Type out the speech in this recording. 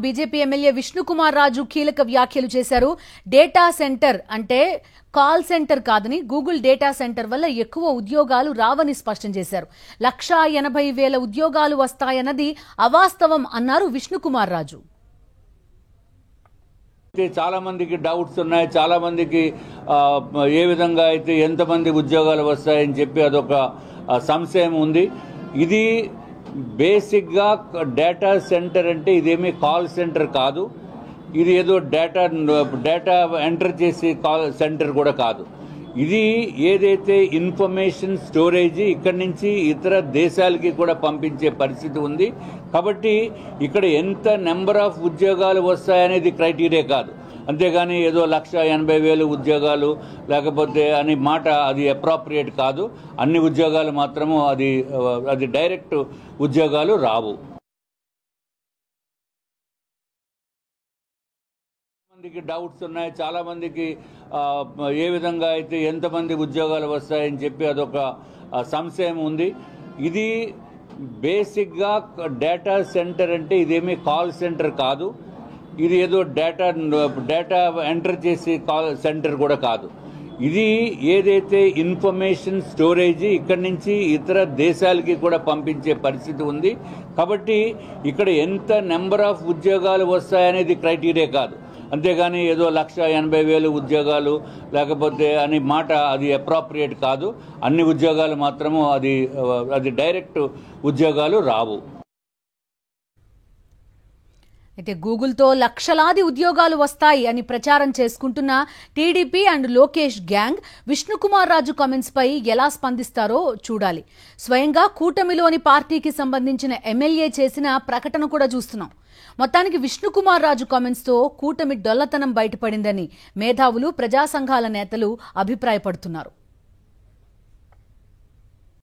BJP MLA Vishnukumar Raju కీలక వ్యాఖ్యలు చేశారు. డేటా సెంటర్ అంటే కాల్ సెంటర్ కాదని, గూగుల్ డేటా సెంటర్ వల్ల ఎక్కువ ఉద్యోగాలు రావని స్పష్టం చేశారు. 1,80,000 ఉద్యోగాలు వస్తాయన్నది అవాస్తవం అన్నారు విష్ణుకుమార్ రాజు. చాలా మందికి డౌట్స్ ఉన్నాయి, చాలా మందికి ఏ విధంగా అయితే ఎంతమంది ఉద్యోగాలు వస్తాయని చెప్పి అదొక సంశయం ఉంది. ఇది బేసిక్గా డేటా సెంటర్ అంటే ఇదేమీ కాల్ సెంటర్ కాదు, ఇది ఏదో డేటా ఎంటర్ చేసే కాల్ సెంటర్ కూడా కాదు. ఇది ఏదైతే ఇన్ఫర్మేషన్ స్టోరేజ్ ఇక్కడి నుంచి ఇతర దేశాలకి కూడా పంపించే పరిస్థితి ఉంది. కాబట్టి ఇక్కడ ఎంత నెంబర్ ఆఫ్ ఉద్యోగాలు వస్తాయనేది క్రైటీరియా కాదు. అంతేగాని ఏదో 1,80,000 ఉద్యోగాలు లేకపోతే అని మాట అది అప్రాప్రియేట్ కాదు. అన్ని ఉద్యోగాలు మాత్రము అది డైరెక్ట్ ఉద్యోగాలు రావు. మందికి డౌట్స్ ఉన్నాయి, చాలా మందికి ఏ విధంగా అయితే ఎంతమంది ఉద్యోగాలు వస్తాయని చెప్పి అదొక సంశయం ఉంది. ఇది బేసిక్గా డేటా సెంటర్ అంటే ఇదేమీ కాల్ సెంటర్ కాదు, ఇది ఏదో డేటా ఎంటర్ చేసే కాల్ సెంటర్ కూడా కాదు. ఇది ఏదైతే ఇన్ఫర్మేషన్ స్టోరేజ్ ఇక్కడి నుంచి ఇతర దేశాలకి కూడా పంపించే పరిస్థితి ఉంది. కాబట్టి ఇక్కడ ఎంత నెంబర్ ఆఫ్ ఉద్యోగాలు వస్తాయనేది క్రైటీరియా కాదు. అంతేగాని ఏదో 1,80,000 ఉద్యోగాలు లేకపోతే అని మాట అది అప్రాప్రియేట్ కాదు. అన్ని ఉద్యోగాలు మాత్రము అది డైరెక్ట్ ఉద్యోగాలు రావు. అయితే గూగుల్తో లక్షలాది ఉద్యోగాలు వస్తాయి అని ప్రచారం చేసుకుంటున్న TDP and Lokesh gang Vishnukumar Raju comments పై ఎలా స్పందిస్తారో చూడాలి. స్వయంగా కూటమిలోని పార్టీకి సంబంధించిన ఎమ్మెల్యే చేసిన ప్రకటన కూడా చూస్తున్నాం. మొత్తానికి విష్ణుకుమార్ రాజు కామెంట్స్ తో కూటమి డొల్లతనం బయటపడిందని మేధావులు, ప్రజా సంఘాల నేతలు అభిప్రాయపడుతున్నారు.